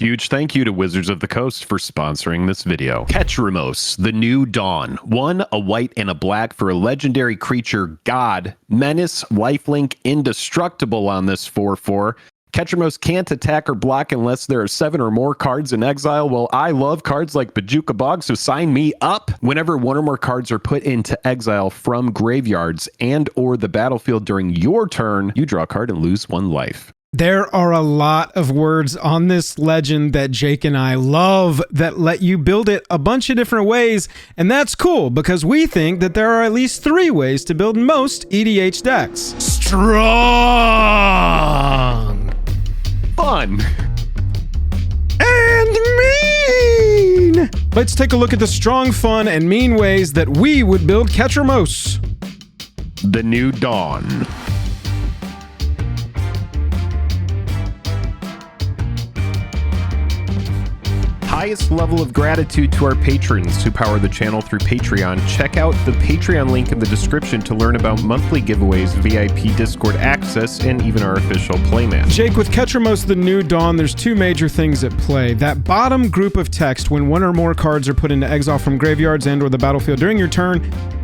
Huge thank you to Wizards of the Coast for sponsoring this video. Ketramose, the new dawn. 1, a white and a black for a legendary creature, God, Menace, Lifelink, Indestructible on this 4/4. Ketramose can't attack or block unless there are 7 or more cards in exile. Well, I love cards like Bajuka Bog, so sign me up. Whenever 1 or more cards are put into exile from graveyards and or the battlefield during your turn, you draw a card and lose 1 life. There are a lot of words on this legend that Jake and I love that let you build it a bunch of different ways, and that's cool because we think that there are at least 3 ways to build most EDH decks. Strong! Fun! And mean! Let's take a look at the strong, fun, and mean ways that we would build Ketramose. The new dawn. Highest level of gratitude to our patrons who power the channel through Patreon. Check out the Patreon link in the description to learn about monthly giveaways, VIP Discord access, and even our official playmat. Jake, with Ketramose the New Dawn, there's 2 major things at play. That bottom group of text, when 1 or more cards are put into exile from graveyards and or the battlefield during your turn,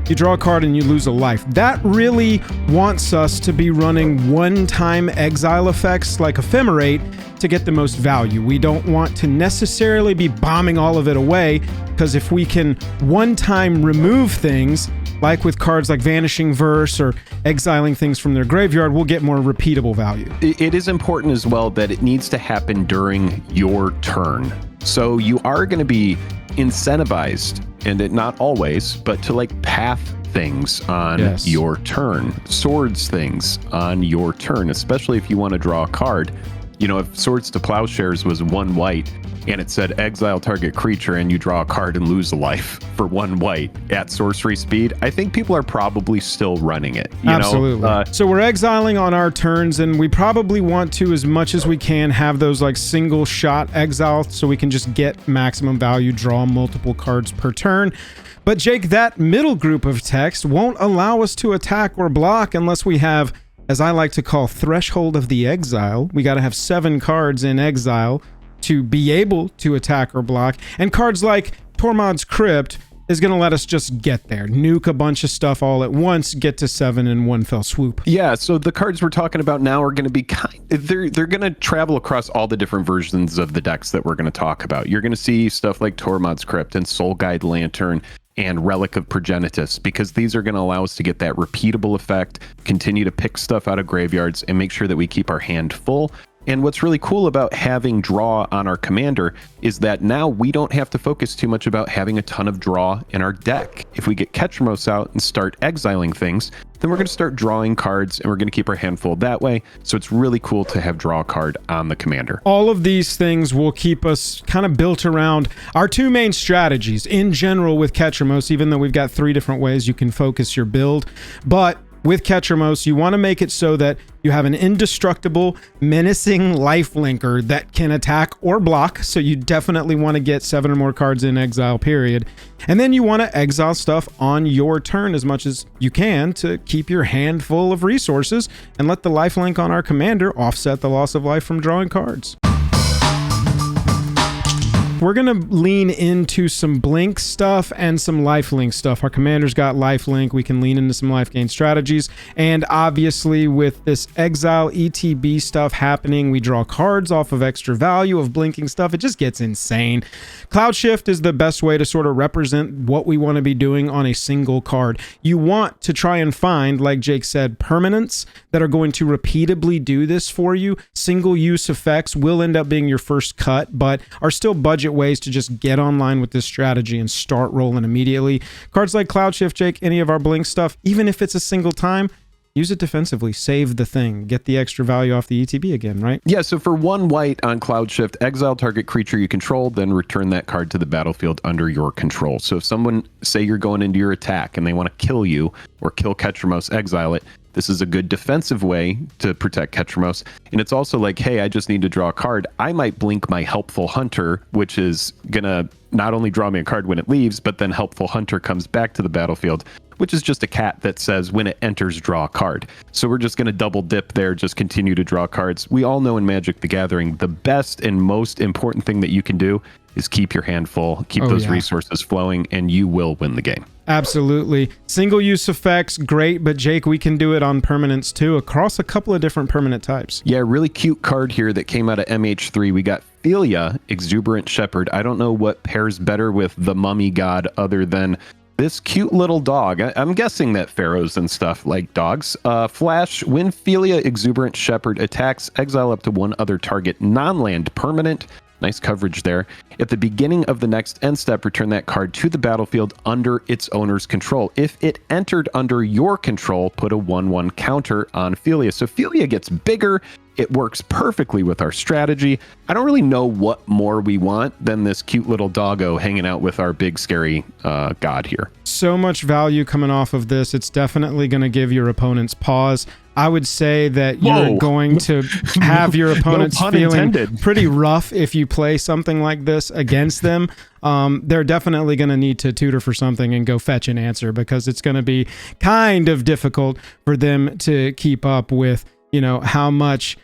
you draw a card and you lose a life. That really wants us to be running one-time exile effects like Ephemerate to get the most value. We don't want to necessarily be bombing all of it away, because if we can one-time remove things, like with cards like Vanishing Verse or exiling things from their graveyard, we'll get more repeatable value. It is important as well that it needs to happen during your turn. So you are going to be incentivized, and it not always, but to like path things on your turn, swords things on your turn, especially if you want to draw a card. You know, if Swords to Plowshares was 1 white and it said exile target creature and you draw a card and lose a life for 1 white at sorcery speed, I think people are probably still running it. Absolutely. So we're exiling on our turns, and we probably want to, as much as we can, have those like single shot exile so we can just get maximum value, draw multiple cards per turn. But Jake, that middle group of text won't allow us to attack or block unless we have, as I like to call, Threshold of the Exile. We got to have 7 cards in exile to be able to attack or block. And cards like Tormod's Crypt is going to let us just get there, nuke a bunch of stuff all at once, get to 7 in one fell swoop. Yeah, so the cards we're talking about now are going to be they're going to travel across all the different versions of the decks that we're going to talk about. You're going to see stuff like Tormod's Crypt and Soul Guide Lantern and Relic of Progenitus, because these are going to allow us to get that repeatable effect, continue to pick stuff out of graveyards, and make sure that we keep our hand full. And what's really cool about having draw on our commander is that now we don't have to focus too much about having a ton of draw in our deck. If we get Ketramose out and start exiling things, then we're going to start drawing cards and we're going to keep our hand full that way. So it's really cool to have draw a card on the commander. All of these things will keep us kind of built around our 2 main strategies in general with Ketramose, even though we've got 3 different ways you can focus your build. But with Ketramose, you want to make it so that you have an indestructible, menacing lifelinker that can attack or block. So you definitely want to get 7 or more cards in exile, period. And then you want to exile stuff on your turn as much as you can to keep your hand full of resources and let the lifelink on our commander offset the loss of life from drawing cards. We're going to lean into some blink stuff and some lifelink stuff. Our commander's got lifelink. We can lean into some life gain strategies. And obviously with this exile ETB stuff happening, we draw cards off of extra value of blinking stuff. It just gets insane. Cloud Shift is the best way to sort of represent what we want to be doing on a single card. You want to try and find, like Jake said, permanents that are going to repeatably do this for you. Single use effects will end up being your first cut, but are still budget ways to just get online with this strategy and start rolling immediately. Cards like Cloud Shift, Jake, any of our blink stuff, even if it's a single time, use it defensively, save the thing, get the extra value off the ETB again, right? Yeah, so for 1 white on Cloud Shift, exile target creature you control, then return that card to the battlefield under your control. So if someone, say you're going into your attack and they want to kill you or kill Ketramose, exile it, this is a good defensive way to protect Ketramose. And it's also like, hey, I just need to draw a card. I might blink my Helpful Hunter, which is going to not only draw me a card when it leaves, but then Helpful Hunter comes back to the battlefield, which is just a cat that says when it enters, draw a card. So we're just going to double dip there, just continue to draw cards. We all know in Magic the Gathering, the best and most important thing that you can do is keep your hand full, keep those resources flowing, and you will win the game. Absolutely. Single use effects, great, but Jake, we can do it on permanents too, across a couple of different permanent types. Yeah, really cute card here that came out of MH3. We got Philia, Exuberant Shepherd. I don't know what pairs better with the Mummy God other than this cute little dog. I'm guessing that pharaohs and stuff like dogs. Flash, when Philia, Exuberant Shepherd attacks, exile up to one other target non-land permanent. Nice coverage there. At the beginning of the next end step, return that card to the battlefield under its owner's control. If it entered under your control, put a 1/1 counter on Philia. So Philia gets bigger. It works perfectly with our strategy. I don't really know what more we want than this cute little doggo hanging out with our big scary god here. So much value coming off of this. It's definitely going to give your opponents pause. I would say that you're going to have your opponents feeling pretty rough if you play something like this against them. They're definitely going to need to tutor for something and go fetch an answer, because it's going to be kind of difficult for them to keep up with, you know, how much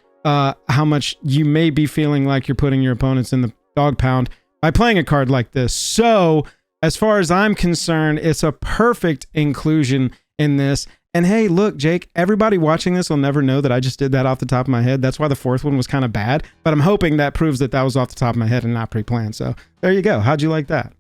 you may be feeling like you're putting your opponents in the dog pound by playing a card like this. So as far as I'm concerned, it's a perfect inclusion in this. And hey, look, Jake, everybody watching this will never know that I just did that off the top of my head. That's why the fourth one was kind of bad, but I'm hoping that proves that that was off the top of my head and not pre-planned. So there you go. How'd you like that?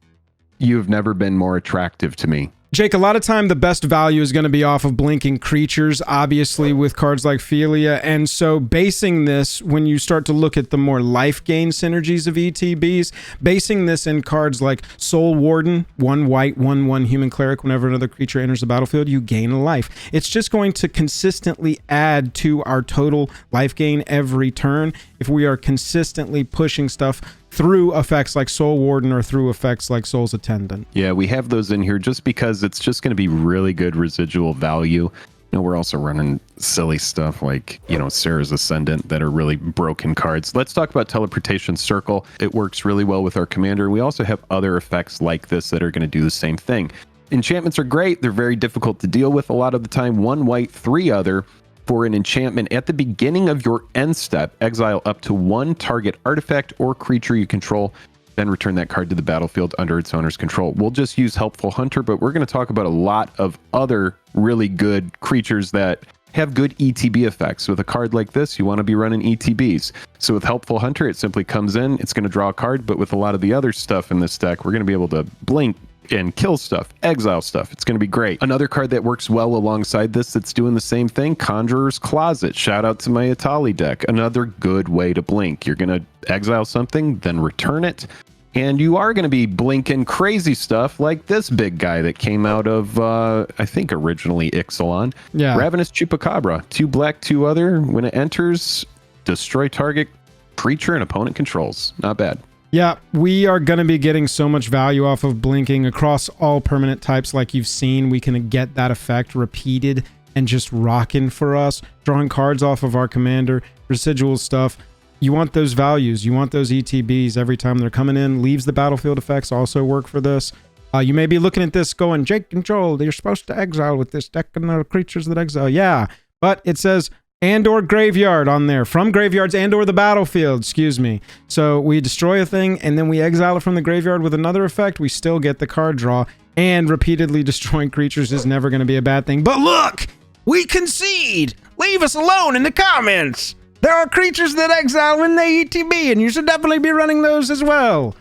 You've never been more attractive to me. Jake, a lot of time the best value is going to be off of blinking creatures, obviously with cards like Philia. And so basing this, when you start to look at the more life gain synergies of ETBs, basing this in cards like Soul Warden, 1 white, 1/1 human cleric, whenever another creature enters the battlefield, you gain a life. It's just going to consistently add to our total life gain every turn if we are consistently pushing stuff through effects like Soul Warden or through effects like Soul's Attendant. Yeah, we have those in here just because it's just going to be really good residual value. You know, we're also running silly stuff like, you know, Sarah's Ascendant that are really broken cards. Let's talk about Teleportation Circle. It works really well with our commander. We also have other effects like this that are going to do the same thing. Enchantments are great. They're very difficult to deal with a lot of the time. 1 white, 3 other. For an enchantment, at the beginning of your end step, exile up to 1 target artifact or creature you control, then return that card to the battlefield under its owner's control. We'll just use Helpful Hunter, but we're going to talk about a lot of other really good creatures that have good ETB effects. With a card like this, you want to be running ETBs. So with Helpful Hunter, it simply comes in, it's going to draw a card, but with a lot of the other stuff in this deck, we're going to be able to blink and kill stuff, exile stuff. It's going to be great. Another card that works well alongside this that's doing the same thing, Conjurer's Closet. Shout out to my Atali deck. Another good way to blink. You're going to exile something, then return it, and you are going to be blinking crazy stuff like this big guy that came out of, I think originally Ixalan. Yeah. Ravenous Chupacabra. 2 black, 2 other. When it enters, destroy target creature and opponent controls. Not bad. Yeah, we are going to be getting so much value off of blinking across all permanent types like you've seen. We can get that effect repeated and just rocking for us. Drawing cards off of our commander, residual stuff. You want those values. You want those ETBs every time they're coming in. Leaves the battlefield effects also work for this. You may be looking at this going, Jake Control, you're supposed to exile with this deck and the creatures that exile. Yeah, but it says and or graveyard on there, from graveyards and or the battlefield, excuse me. So we destroy a thing and then we exile it from the graveyard with another effect, we still get the card draw, and repeatedly destroying creatures is never going to be a bad thing. But look, we concede. Leave us alone in the comments. There are creatures that exile when they ETB, and you should definitely be running those as well.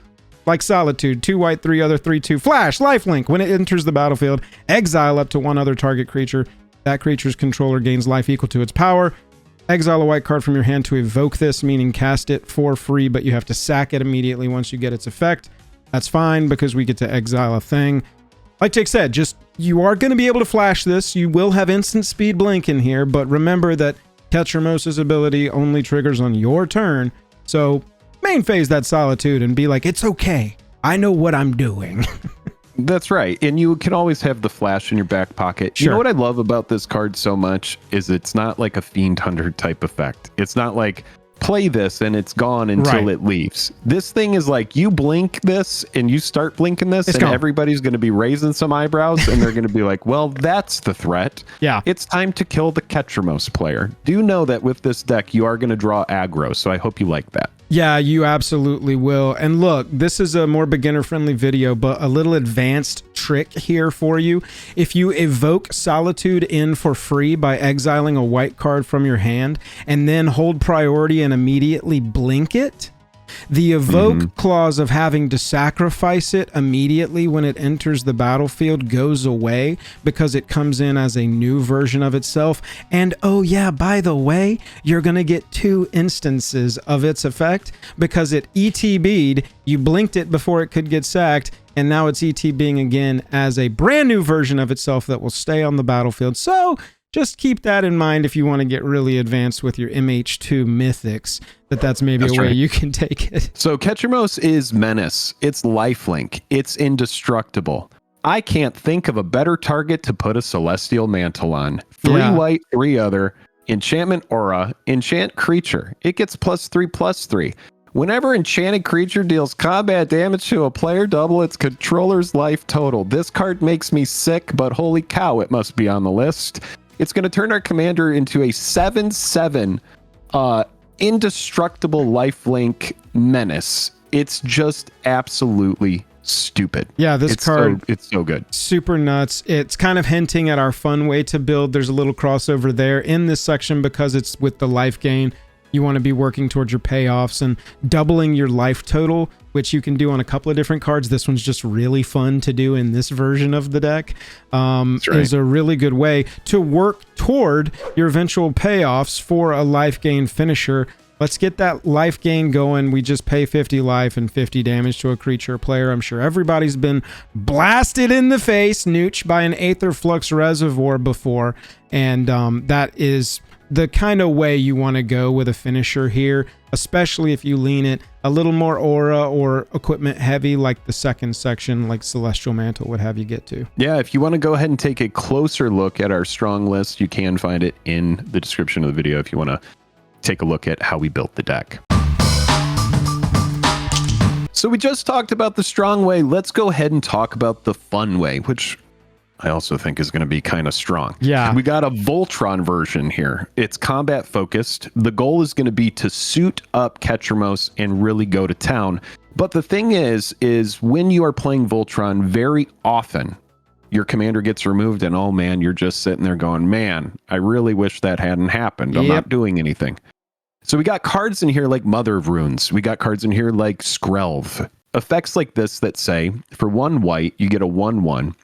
Like Solitude, 2 white, 3 other, 3/2. Flash, lifelink. When it enters the battlefield, exile up to 1 other target creature. That creature's controller gains life equal to its power. Exile a white card from your hand to evoke this, meaning cast it for free, but you have to sack it immediately once you get its effect. That's fine because we get to exile a thing. Like Jake said, just you are going to be able to flash this. You will have instant speed blink in here, but remember that Ketramose's ability only triggers on your turn. So main phase that Solitude and be like, it's okay. I know what I'm doing. That's right. And you can always have the flash in your back pocket. Sure. You know what I love about this card so much is it's not like a Fiend Hunter type effect. It's not like play this and it's gone until it leaves. This thing is like, you blink this and you start blinking this, and everybody's going to be raising some eyebrows, and they're going to be like, well, that's the threat. Yeah. It's time to kill the Ketramose player. Do know that with this deck, you are going to draw aggro, so I hope you like that. Yeah, you absolutely will. And look, this is a more beginner-friendly video, but a little advanced trick here for you. If you evoke Solitude in for free by exiling a white card from your hand and then hold priority and immediately blink it, the evoke clause of having to sacrifice it immediately when it enters the battlefield goes away because it comes in as a new version of itself. And oh yeah, by the way, you're going to get 2 instances of its effect because it ETB'd, you blinked it before it could get sacked, and now it's ETBing again as a brand new version of itself that will stay on the battlefield. So just keep that in mind if you want to get really advanced with your MH2 mythics, that's maybe a way you can take it. So Ketramose is menace. It's lifelink. It's indestructible. I can't think of a better target to put a Celestial Mantle on. 3 white, 3 other, enchantment aura, enchant creature. It gets +3/+3. Whenever enchanted creature deals combat damage to a player, double its controller's life total. This card makes me sick, but holy cow, it must be on the list. It's going to turn our commander into a 7/7 indestructible lifelink menace. It's just absolutely stupid. Yeah, this card, it's so good. Super nuts. It's kind of hinting at our fun way to build. There's a little crossover there in this section because it's with the life gain. You want to be working towards your payoffs and doubling your life total, which you can do on a couple of different cards. This one's just really fun to do in this version of the deck. Is a really good way to work toward your eventual payoffs for a life gain finisher. Let's get that life gain going. We just pay 50 life and 50 damage to a creature player. I'm sure everybody's been blasted in the face, nooch, by an Aether Flux Reservoir before, and that is the kind of way you want to go with a finisher here, especially if you lean it a little more aura or equipment heavy like the second section, like Celestial Mantle would have you get to. Yeah, if you want to go ahead and take a closer look at our strong list, you can find it in the description of the video if you want to take a look at how we built the deck. So we just talked about the strong way. Let's go ahead and talk about the fun way, which I also think is going to be kind of strong. Yeah. We got a Voltron version here. It's combat focused. The goal is going to be to suit up Ketramose and really go to town. But the thing is when you are playing Voltron, very often your commander gets removed and oh man, you're just sitting there going, man, I really wish that hadn't happened. I'm not doing anything. So we got cards in here like Mother of Runes. We got cards in here like Skrelv. Effects like this that say, for 1 white, you get a 1/1.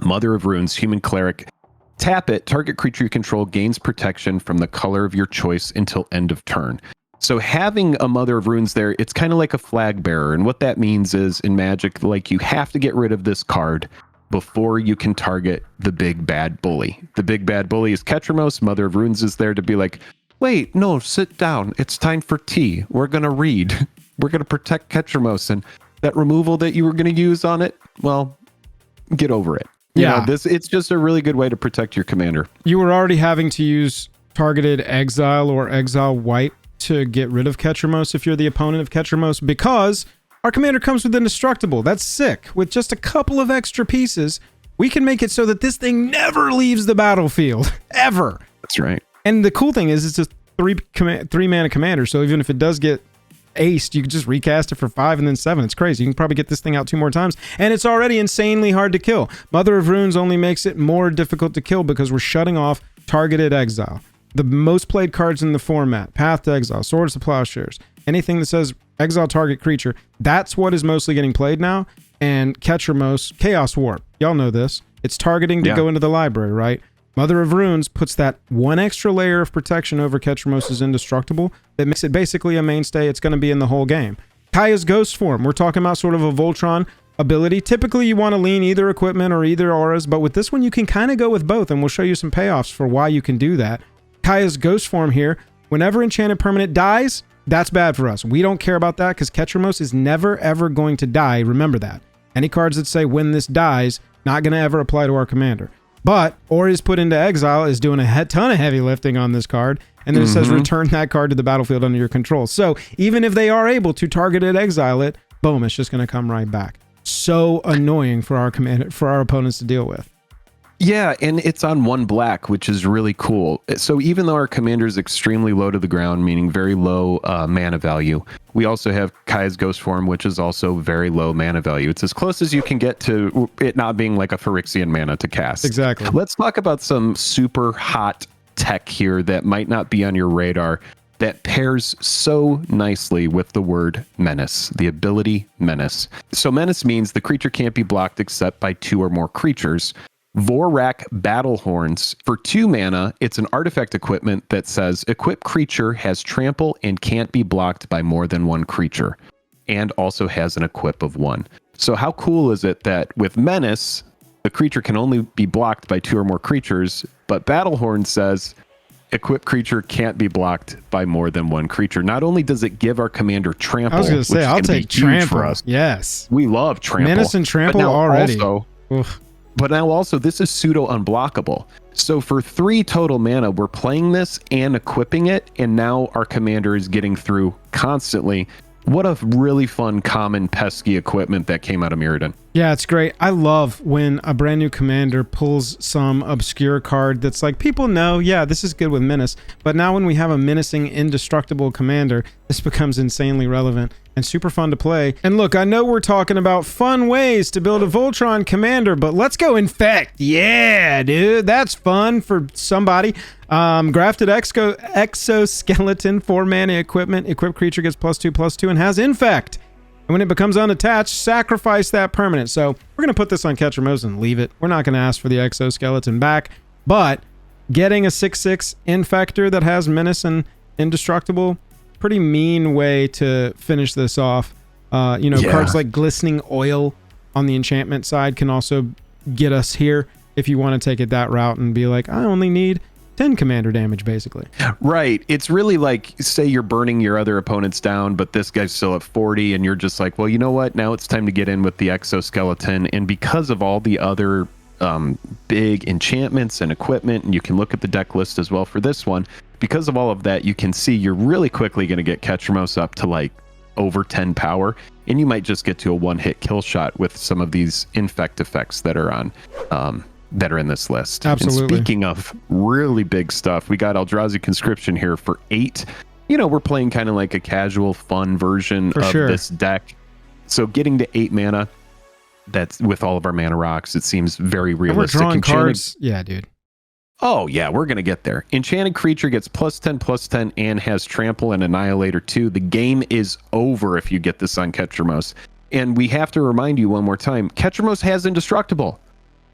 Mother of Runes, Human Cleric. Tap it, target creature you control gains protection from the color of your choice until end of turn. So having a Mother of Runes there, it's kind of like a flag bearer. And what that means is in Magic, like you have to get rid of this card before you can target the big bad bully. The big bad bully is Ketramose. Mother of Runes is there to be like, wait, no, sit down. It's time for tea. We're going to read. We're going to protect Ketramose. And that removal that you were going to use on it, well, get over it. You know, it's just a really good way to protect your commander. You were already having to use targeted exile or exile white to get rid of Ketramose if you're the opponent of Ketramose, because our commander comes with indestructible. That's sick. With just a couple of extra pieces, we can make it so that this thing never leaves the battlefield, ever. That's right. And the cool thing is it's a 3-mana commander, so even if it does get aced, you can just recast it for 5 and then 7. It's crazy. You can probably get this thing out 2 more times, and it's already insanely hard to kill. Mother of Runes only makes it more difficult to kill because we're shutting off targeted exile. The most played cards in the format, Path to Exile, Swords to Plowshares, anything that says exile target creature, that's what is mostly getting played now. And Ketramose, Chaos Warp, y'all know this. It's targeting to go into the library, right? Mother of Runes puts that 1 extra layer of protection over Ketramose's indestructible that makes it basically a mainstay. It's going to be in the whole game. Kaya's Ghost Form. We're talking about sort of a Voltron ability. Typically, you want to lean either equipment or either auras, but with this one, you can kind of go with both, and we'll show you some payoffs for why you can do that. Kaya's Ghost Form here. Whenever enchanted permanent dies, that's bad for us. We don't care about that because Ketramose is never, ever going to die. Remember that. Any cards that say when this dies, not going to ever apply to our commander. But Aura is put into exile is doing a ton of heavy lifting on this card. and then it says return that card to the battlefield under your control. So even if they are able to target it, exile it, boom, it's just going to come right back. So annoying for our opponents to deal with. Yeah, and it's on 1 black, which is really cool. So even though our commander is extremely low to the ground, meaning very low mana value, we also have Kaya's Ghost Form, which is also very low mana value. It's as close as you can get to it not being like a Phyrexian mana to cast. Exactly. Let's talk about some super hot tech here that might not be on your radar that pairs so nicely with the word Menace, the ability Menace. So Menace means the creature can't be blocked except by 2 or more creatures. Vorak Battle Horns. For 2 mana, it's an artifact equipment that says equip creature has trample and can't be blocked by more than 1 creature, and also has an equip of 1. So how cool is it that with Menace, the creature can only be blocked by 2 or more creatures, but Battle Horn says equip creature can't be blocked by more than 1 creature. Not only does it give our commander trample, I was going to say, I'll take trample for us. Yes. We love trample. Menace and trample already. But now also, this is pseudo unblockable. So for 3 total mana, we're playing this and equipping it, and now our commander is getting through constantly. What a really fun, common, pesky equipment that came out of Mirrodin. Yeah, it's great. I love when a brand new commander pulls some obscure card that's like, people know, yeah, this is good with Menace. But now when we have a menacing, indestructible commander, this becomes insanely relevant and super fun to play. And look, I know we're talking about fun ways to build a Voltron commander, but let's go Infect. Yeah, dude, that's fun for somebody. Grafted Exoskeleton, 4 mana equipment. Equipped creature gets +2/+2 and has Infect. And when it becomes unattached, sacrifice that permanent. So we're going to put this on Ketramose and leave it. We're not going to ask for the Exoskeleton back, but getting a 6/6 Infector that has Menace and Indestructible, pretty mean way to finish this off. Cards like Glistening Oil on the enchantment side can also get us here if you want to take it that route and be like, I only need 10 commander damage, basically. Right. It's really like, say you're burning your other opponents down, but this guy's still at 40, and you're just like, well, you know what? Now it's time to get in with the Exoskeleton. And because of all the other big enchantments and equipment, and you can look at the deck list as well for this one, because of all of that, you can see you're really quickly going to get Ketramose up to like over 10 power, and you might just get to a 1-hit kill shot with some of these Infect effects that are on that are in this list. Absolutely. And speaking of really big stuff, we got Eldrazi Conscription here for 8. We're playing kind of like a casual, fun version of this deck. So getting to 8 mana, that's with all of our mana rocks, it seems very realistic. And we're drawing cards. Yeah, dude. Oh, yeah, we're going to get there. Enchanted creature gets +10/+10 and has Trample and Annihilator 2. The game is over if you get this on Ketramose. And we have to remind you one more time, Ketramose has Indestructible.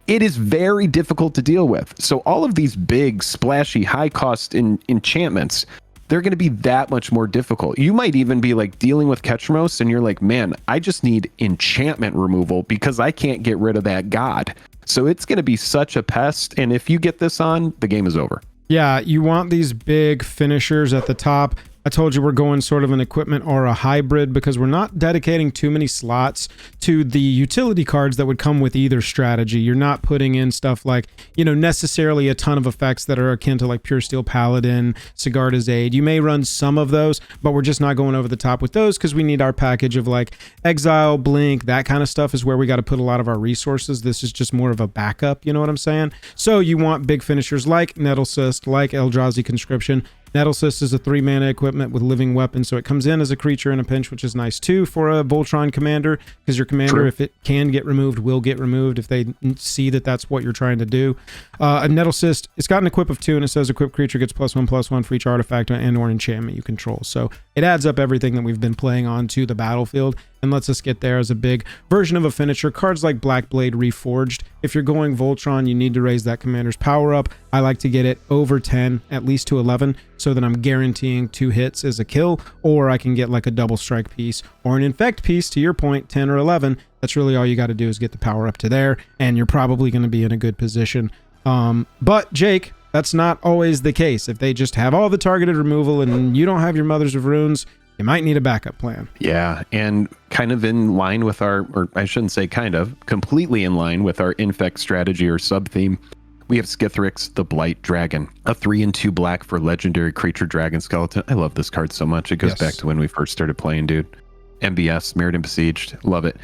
It is very difficult to deal with. So all of these big, splashy, high-cost enchantments, they're going to be that much more difficult. You might even be like dealing with Ketramose, and you're like, man, I just need enchantment removal because I can't get rid of that god. So it's going to be such a pest, and if you get this on, the game is over. Yeah, you want these big finishers at the top. I told you we're going sort of an equipment or a hybrid because we're not dedicating too many slots to the utility cards that would come with either strategy. You're not putting in stuff like, necessarily a ton of effects that are akin to like Pure Steel Paladin, Sigarda's Aid. You may run some of those, but we're just not going over the top with those because we need our package of like Exile, Blink, that kind of stuff is where we got to put a lot of our resources. This is just more of a backup, you know what I'm saying? So you want big finishers like Nettlecyst, like Eldrazi Conscription. Nettlecyst is a 3-mana equipment with living weapon, so it comes in as a creature in a pinch, which is nice too for a Voltron commander, because your commander, if it can get removed, will get removed if they see that that's what you're trying to do. A Nettlecyst, it's got an equip of 2, and it says equipped creature gets +1/+1 for each artifact and or enchantment you control. So it adds up everything that we've been playing on to the battlefield and lets us get there as a big version of a finisher. Cards like Blackblade Reforged. If you're going Voltron, you need to raise that commander's power up. I like to get it over 10, at least to 11, so that I'm guaranteeing 2 hits as a kill, or I can get like a double strike piece or an infect piece, to your point, 10 or 11. That's really all you got to do is get the power up to there, and you're probably going to be in a good position. But Jake, that's not always the case. If they just have all the targeted removal and you don't have your Mothers of Runes, you might need a backup plan. Yeah, and kind of in line with our, or I shouldn't say kind of, completely in line with our Infect strategy or sub-theme, we have Skithrix, the Blight Dragon, a 3/2 black for legendary creature dragon skeleton. I love this card so much. It goes back to when we first started playing, dude. MBS, Mirrored and Besieged. Love it.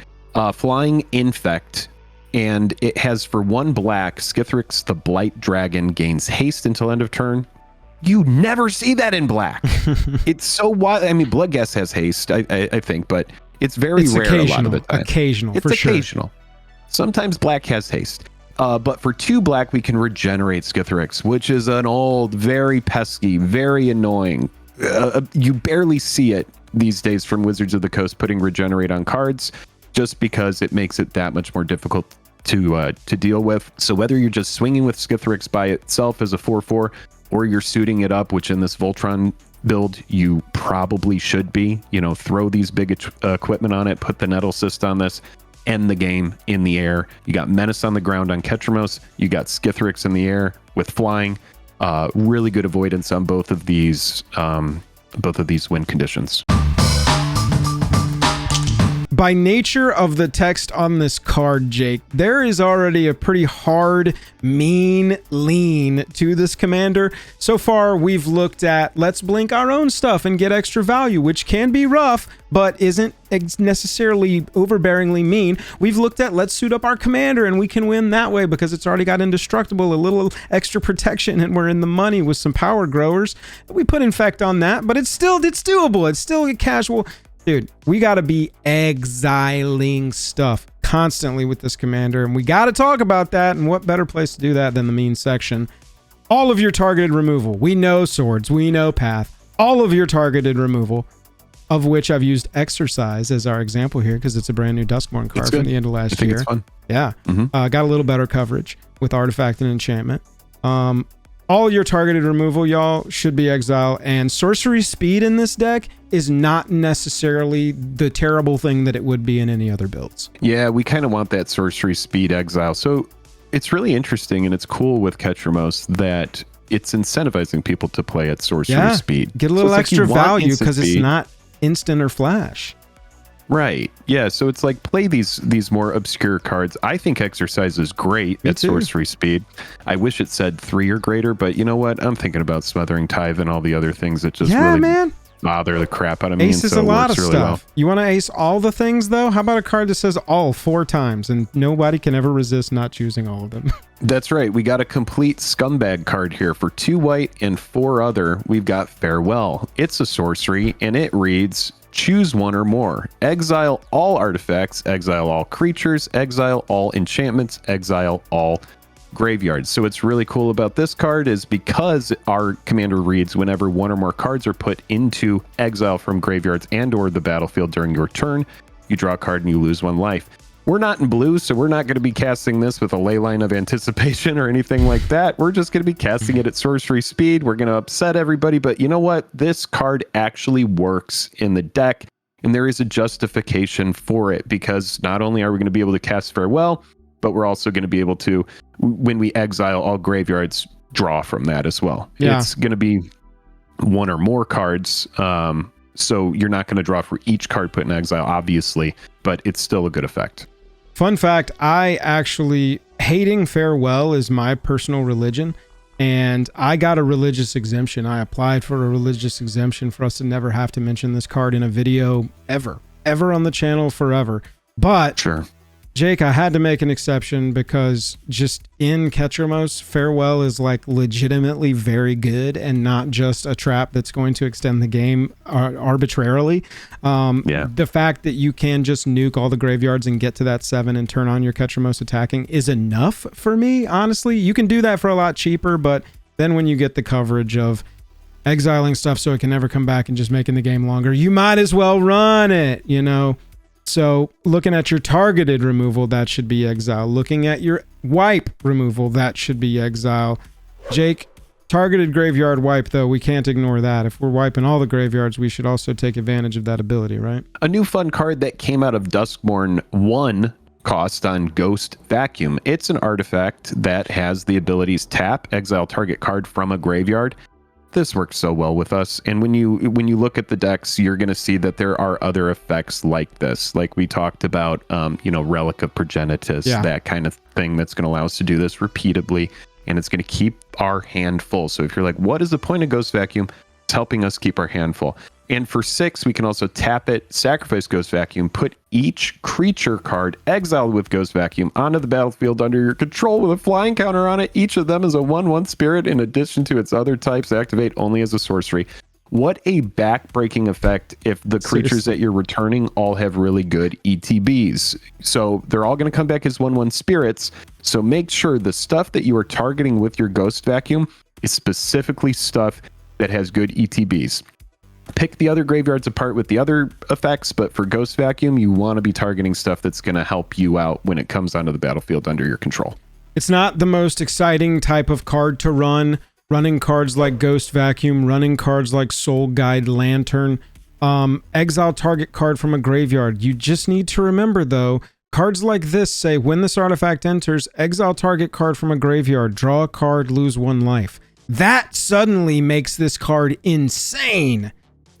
Flying Infect, and it has for 1 black, Skithrix, the Blight Dragon, gains haste until end of turn. You never see that in black. It's so wild. I mean, Bloodghast has haste, I think, but it's very rare a lot of the time. Occasional, it's for occasional. Sure. Sometimes black has haste. But for 2 black, we can regenerate Skithrix, which is an old, very pesky, very annoying. You barely see it these days from Wizards of the Coast putting regenerate on cards, just because it makes it that much more difficult to deal with. So whether you're just swinging with Skithrix by itself as a 4/4, or you're suiting it up, which in this Voltron build you probably should be, throw these big equipment on it, put the Nettle Cyst on this, end the game in the air. You got Menace on the ground on Ketramose, you got Skithrix in the air with flying. Really good avoidance on both of these win conditions. By nature of the text on this card, Jake, there is already a pretty hard, mean lean to this commander. So far, we've looked at let's blink our own stuff and get extra value, which can be rough, but isn't necessarily overbearingly mean. We've looked at let's suit up our commander and we can win that way because it's already got indestructible, a little extra protection, and we're in the money with some power growers. We put Infect on that, but it's doable. It's still a casual. Dude, we got to be exiling stuff constantly with this commander, and we got to talk about that, and what better place to do that than the mean section. All of your targeted removal. We know swords, we know path. All of your targeted removal, of which I've used Exercise as our example here because it's a brand new Duskmourn card from the end of last year. It's fun. Yeah. Got a little better coverage with Artifact and Enchantment. All your targeted removal, y'all, should be exile, and sorcery speed in this deck is not necessarily the terrible thing that it would be in any other builds. Yeah, we kind of want that sorcery speed exile. So it's really interesting, and it's cool with Ketramose that it's incentivizing people to play at sorcery speed. Get a little extra value because it's not instant or flash. Right. Yeah. So it's like play these more obscure cards. I think Exercise is great at sorcery speed. I wish it said 3 or greater, but you know what? I'm thinking about Smothering Tithe and all the other things that just really bother the crap out of me. Ace is a lot of stuff. You want to ace all the things though? How about a card that says all 4 times and nobody can ever resist not choosing all of them? That's right. We got a complete scumbag card here for 2 white and 4 other. We've got Farewell. It's a sorcery and it reads, choose 1 or more. Exile all artifacts, exile all creatures, exile all enchantments, exile all graveyards. So what's really cool about this card is because our commander reads whenever 1 or more cards are put into exile from graveyards and or the battlefield during your turn, you draw a card and you lose 1 life. We're not in blue, so we're not going to be casting this with a Leyline of Anticipation or anything like that. We're just going to be casting it at sorcery speed. We're going to upset everybody, but you know what? This card actually works in the deck, and there is a justification for it because not only are we going to be able to cast Farewell, but we're also going to be able to, when we exile all graveyards, draw from that as well. Yeah. It's going to be 1 or more cards, so you're not going to draw for each card put in exile, obviously, but it's still a good effect. Fun fact, I actually, hating Farewell is my personal religion, and I got a religious exemption. I applied for a religious exemption for us to never have to mention this card in a video ever on the channel forever. But sure, Jake, I had to make an exception because just in Ketramose, Farewell is like legitimately very good and not just a trap that's going to extend the game arbitrarily. The fact that you can just nuke all the graveyards and get to that 7 and turn on your Ketramose attacking is enough for me, honestly. You can do that for a lot cheaper, but then when you get the coverage of exiling stuff so it can never come back and just making the game longer, you might as well run it, you know? So looking at your targeted removal, that should be exile. Looking at your wipe removal, that should be exile. Jake, targeted graveyard wipe, though, we can't ignore that. If we're wiping all the graveyards, we should also take advantage of that ability, right? A new fun card that came out of Duskmourn 1 cost on Ghost Vacuum. It's an artifact that has the abilities tap, exile target card from a graveyard. This works so well with us, and when you look at the decks, you're going to see that there are other effects like this, like we talked about, Relic of Progenitus, that kind of thing that's going to allow us to do this repeatedly and it's going to keep our hand full. So if you're like, what is the point of Ghost Vacuum? It's helping us keep our hand full. And for 6, we can also tap it, sacrifice Ghost Vacuum, put each creature card exiled with Ghost Vacuum onto the battlefield under your control with a flying counter on it. Each of them is a 1/1 spirit in addition to its other types, activate only as a sorcery. What a back-breaking effect if the creatures that you're returning all have really good ETBs. So they're all going to come back as 1/1 spirits. So make sure the stuff that you are targeting with your Ghost Vacuum is specifically stuff that has good ETBs. Pick the other graveyards apart with the other effects, but for Ghost Vacuum, you want to be targeting stuff that's going to help you out when it comes onto the battlefield under your control. It's not the most exciting type of card to run. Running cards like Ghost Vacuum, running cards like Soul Guide Lantern, exile target card from a graveyard. You just need to remember, though, cards like this say, when this artifact enters, exile target card from a graveyard, draw a card, lose 1 life. That suddenly makes this card insane.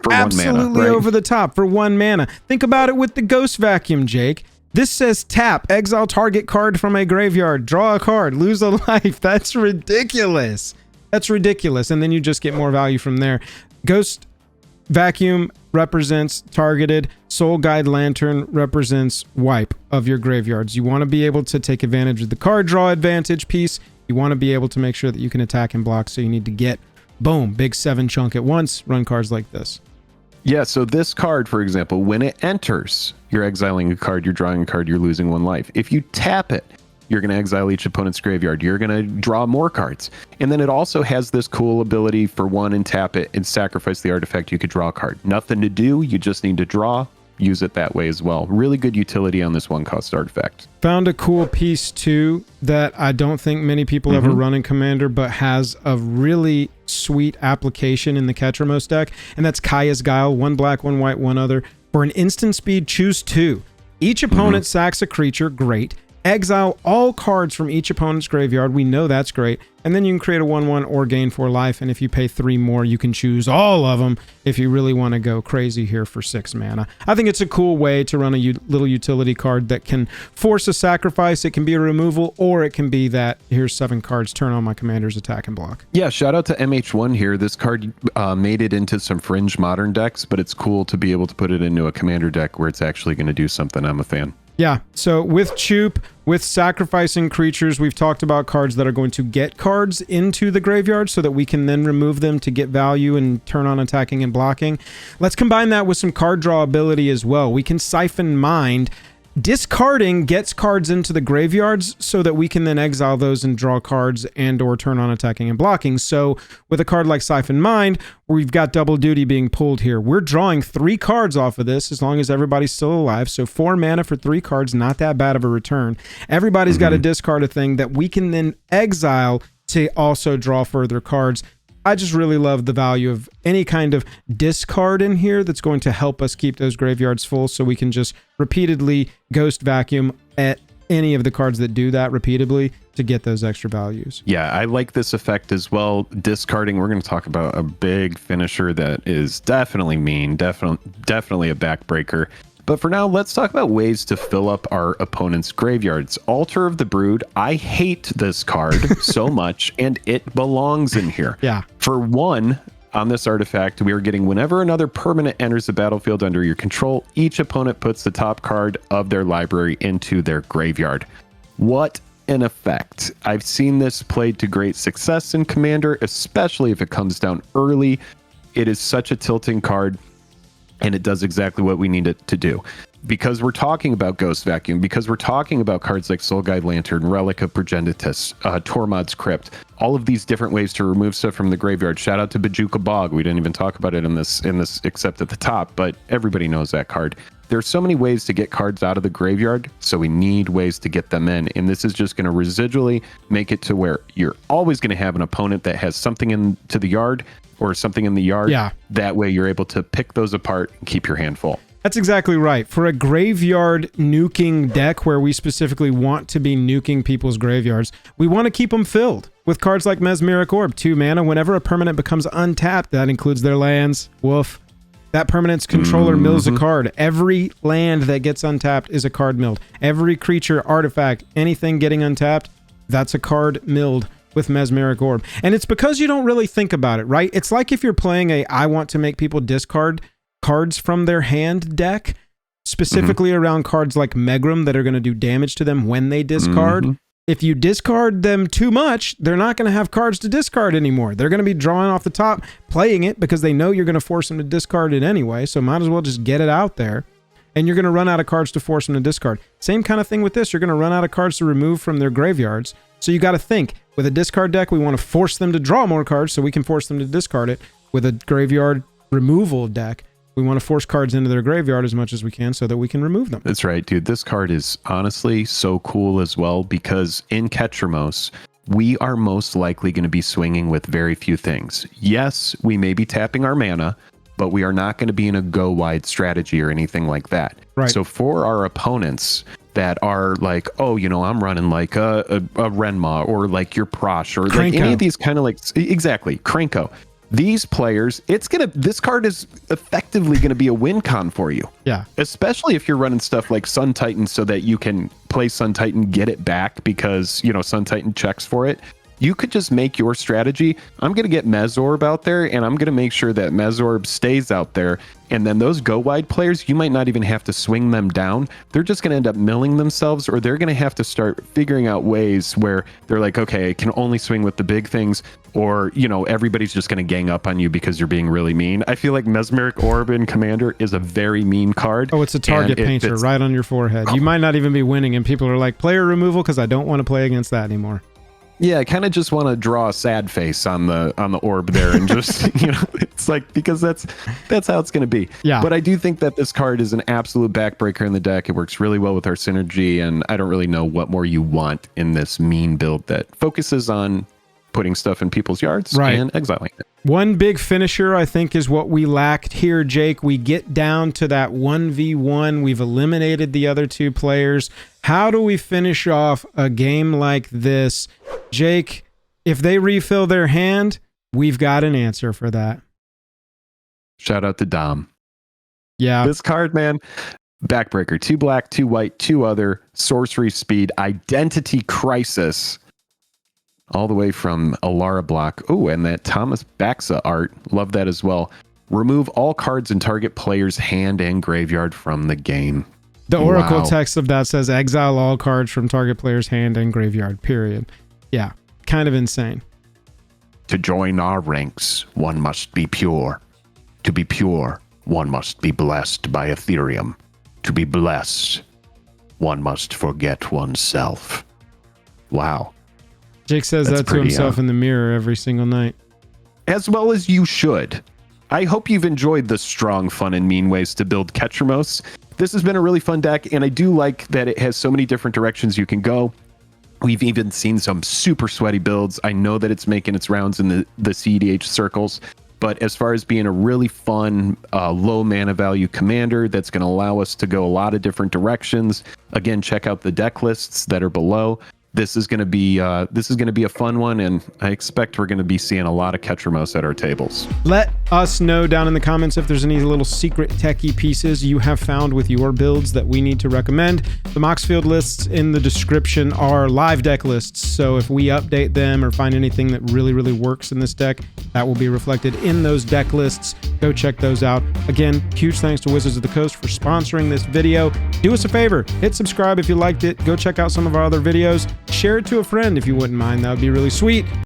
For Absolutely 1 mana, right? Over the top for 1 mana. Think about it with the Ghost Vacuum, Jake. This says tap, exile target card from a graveyard, draw a card, lose a life. That's ridiculous. That's ridiculous. And then you just get more value from there. Ghost Vacuum represents targeted. Soul Guide Lantern represents wipe of your graveyards. You want to be able to take advantage of the card draw advantage piece. You want to be able to make sure that you can attack and block. So you need to get, boom, big 7 chunk at once. Run cards like this. Yeah, so this card, for example, when it enters, you're exiling a card, you're drawing a card, you're losing 1 life. If you tap it, you're going to exile each opponent's graveyard. You're going to draw more cards. And then it also has this cool ability for 1 and tap it and sacrifice the artifact. You could draw a card. Nothing to do. You just need to draw. Use it that way as well. Really good utility on this 1-cost artifact. Found a cool piece too that I don't think many people ever run in Commander, but has a really sweet application in the Ketramose deck, and that's Kaya's Guile. 1 black, 1 white, 1 other. For an instant speed, choose 2. Each opponent sacks a creature. Great. Exile all cards from each opponent's graveyard. We know that's great. And then you can create a 1/1 or gain 4 life. And if you pay 3 more, you can choose all of them if you really want to go crazy here for 6 mana. I think it's a cool way to run a little utility card that can force a sacrifice. It can be a removal, or it can be that here's 7 cards, turn on my commander's attack and block. Yeah, shout out to MH1 here. This card made it into some fringe modern decks, but it's cool to be able to put it into a commander deck where it's actually going to do something. I'm a fan. Yeah, so with Choop, with sacrificing creatures, we've talked about cards that are going to get cards into the graveyard so that we can then remove them to get value and turn on attacking and blocking. Let's combine that with some card draw ability as well. We can Siphon Mind. Discarding gets cards into the graveyards so that we can then exile those and draw cards and or turn on attacking and blocking. So with a card like Siphon Mind, we've got double duty being pulled here. We're drawing 3 cards off of this as long as everybody's still alive. So 4 mana for 3 cards, not that bad of a return. Everybody's got to discard a thing that we can then exile to also draw further cards. I just really love the value of any kind of discard in here that's going to help us keep those graveyards full, so we can just repeatedly Ghost Vacuum at any of the cards that do that repeatedly to get those extra values. Yeah, I like this effect as well. Discarding, we're going to talk about a big finisher that is definitely mean, definitely a backbreaker. But for now, let's talk about ways to fill up our opponent's graveyards. Altar of the Brood. I hate this card so much, and it belongs in here. Yeah. For 1, on this artifact, we are getting whenever another permanent enters the battlefield under your control, each opponent puts the top card of their library into their graveyard. What an effect. I've seen this played to great success in Commander, especially if it comes down early. It is such a tilting card, and it does exactly what we need it to do. Because we're talking about Ghost Vacuum, because we're talking about cards like Soul Guide Lantern, Relic of Progenitus, Tormod's Crypt, all of these different ways to remove stuff from the graveyard. Shout out to Bajuka Bog. We didn't even talk about it in this except at the top, but everybody knows that card. There's so many ways to get cards out of the graveyard, so we need ways to get them in. And this is just going to residually make it to where you're always going to have an opponent that has something into the yard or something in the yard. Yeah. That way you're able to pick those apart and keep your hand full. That's exactly right. For a graveyard nuking deck where we specifically want to be nuking people's graveyards, we want to keep them filled with cards like Mesmeric Orb. 2 mana. Whenever a permanent becomes untapped, that includes their lands. Woof. That permanent's controller mills a card. Every land that gets untapped is a card milled. Every creature, artifact, anything getting untapped, that's a card milled with Mesmeric Orb. And it's because you don't really think about it, right? It's like if you're playing a I want to make people discard cards from their hand deck, specifically around cards like Megrim that are going to do damage to them when they discard. If you discard them too much, they're not going to have cards to discard anymore. They're going to be drawing off the top, playing it because they know you're going to force them to discard it anyway, so might as well just get it out there. And you're going to run out of cards to force them to discard. Same kind of thing with this. You're going to run out of cards to remove from their graveyards. So you got to think, with a discard deck, we want to force them to draw more cards so we can force them to discard it. With a graveyard removal deck, we want to force cards into their graveyard as much as we can so that we can remove them. That's right, dude. This card is honestly so cool as well because in Ketramose, we are most likely going to be swinging with very few things. Yes, we may be tapping our mana, but we are not going to be in a go wide strategy or anything like that. Right. So for our opponents that are like, oh, you know, I'm running like a Renma or like your Prosh or like any of these kind of like, exactly, Krenko. These players, this card is effectively going to be a win con for you. Yeah. Especially if you're running stuff like Sun Titan so that you can play Sun Titan, get it back because, you know, Sun Titan checks for it. You could just make your strategy. I'm going to get Mezorb out there and I'm going to make sure that Mezorb stays out there. And then those go wide players, you might not even have to swing them down. They're just going to end up milling themselves, or they're going to have to start figuring out ways where they're like, okay, I can only swing with the big things, or, you know, everybody's just going to gang up on you because you're being really mean. I feel like Mesmeric Orb in Commander is a very mean card. Oh, it's a target painter right on your forehead. You might not even be winning and people are like, player removal because I don't want to play against that anymore. Yeah, I kind of just want to draw a sad face on the orb there and just, you know, it's like, because that's how it's going to be. Yeah. But I do think that this card is an absolute backbreaker in the deck. It works really well with our synergy, and I don't really know what more you want in this mean build that focuses on putting stuff in people's yards and exiling it. One big finisher, I think, is what we lacked here, Jake. We get down to that 1v1. We've eliminated the other two players. How do we finish off a game like this? Jake, if they refill their hand, we've got an answer for that. Shout out to Dom. Yeah. This card, man, backbreaker. 2 black, 2 white, 2 other, sorcery speed, identity crisis. All the way from Alara block. Oh, and that Thomas Baxa art. Love that as well. Remove all cards in target player's hand and graveyard from the game. The Oracle text of that says exile all cards from target player's hand and graveyard, period. Yeah, kind of insane. To join our ranks, one must be pure. To be pure, one must be blessed by Ethereum. To be blessed, one must forget oneself. Wow. Jake says that to himself in the mirror every single night. As well as you should. I hope you've enjoyed the strong, fun, and mean ways to build Ketramose. This has been a really fun deck, and I do like that it has so many different directions you can go. We've even seen some super sweaty builds. I know that it's making its rounds in the CEDH circles, but as far as being a really fun, low mana value commander that's going to allow us to go a lot of different directions. Again, check out the deck lists that are below. This is going to be a fun one, and I expect we're going to be seeing a lot of Ketramose at our tables. Let us know down in the comments if there's any little secret techie pieces you have found with your builds that we need to recommend. The Moxfield lists in the description are live deck lists, so if we update them or find anything that really, really works in this deck, that will be reflected in those deck lists. Go check those out. Again, huge thanks to Wizards of the Coast for sponsoring this video. Do us a favor, hit subscribe if you liked it. Go check out some of our other videos. Share it to a friend if you wouldn't mind. That would be really sweet.